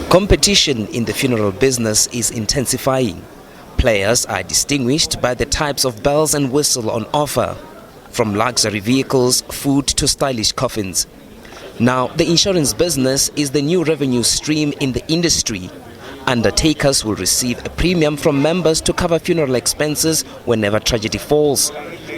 Competition in the funeral business is intensifying. Players are distinguished by the types of bells and whistle on offer, from luxury vehicles, food to stylish coffins. Now, the insurance business is the new revenue stream in the industry. Undertakers will receive a premium from members to cover funeral expenses whenever tragedy falls.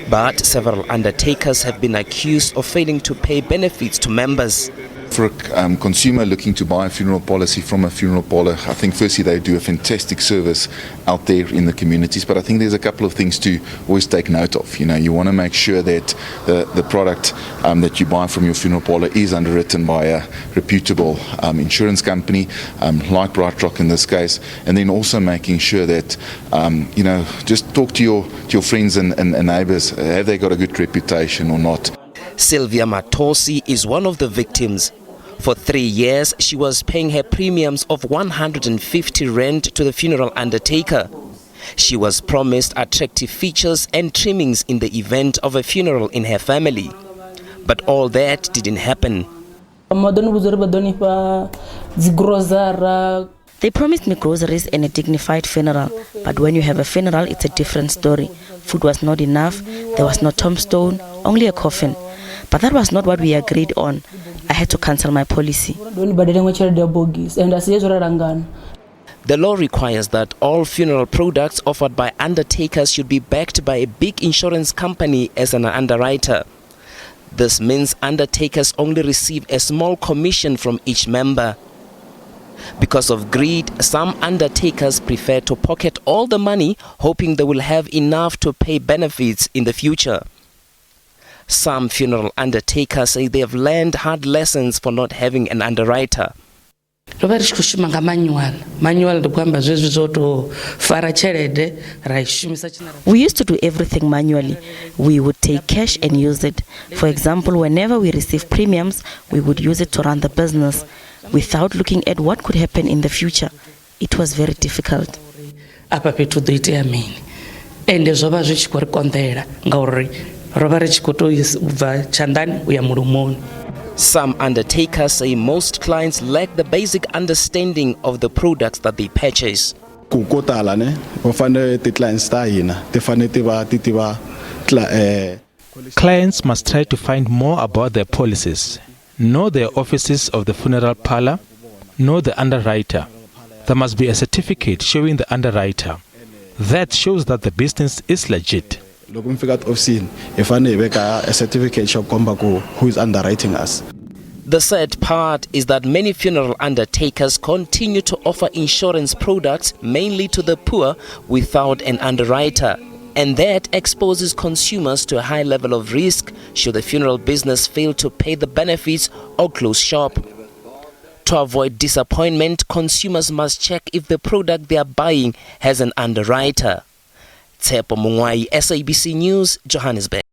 But several undertakers have been accused of failing to pay benefits to members. For a consumer looking to buy a funeral policy from a funeral parlour, I think firstly they do a fantastic service out there in the communities, but I think there's a couple of things to always take note of. You want to make sure that the product that you buy from your funeral parlour is underwritten by a reputable insurance company, like BrightRock in this case, and then also making sure that just talk to your friends and neighbours. Have they got a good reputation or not? Sylvia Matosi is one of the victims. For 3 years, she was paying her premiums of 150 rand to the funeral undertaker. She was promised attractive features and trimmings in the event of a funeral in her family. But all that didn't happen. They promised me groceries and a dignified funeral, but when you have a funeral, it's a different story. Food was not enough, there was no tombstone, only a coffin. But that was not what we agreed on. I had to cancel my policy. The law requires that all funeral products offered by undertakers should be backed by a big insurance company as an underwriter. This means undertakers only receive a small commission from each member. Because of greed, some undertakers prefer to pocket all the money, hoping they will have enough to pay benefits in the future. Some funeral undertakers say they have learned hard lessons for not having an underwriter. We used to do everything manually. We would take cash and use it. For example, whenever we receive premiums, we would use it to run the business without looking at what could happen in the future. It was very difficult. Some undertakers say most clients lack the basic understanding of the products that they purchase. Clients must try to find more about their policies, know the offices of the funeral parlour, know the underwriter. There must be a certificate showing the underwriter. That shows that the business is legit. A certificate show who is underwriting us. The sad part is that many funeral undertakers continue to offer insurance products mainly to the poor without an underwriter. And that exposes consumers to a high level of risk should the funeral business fail to pay the benefits or close shop. To avoid disappointment, consumers must check if the product they are buying has an underwriter. Tshepo Mongwai, SABC News, Johannesburg.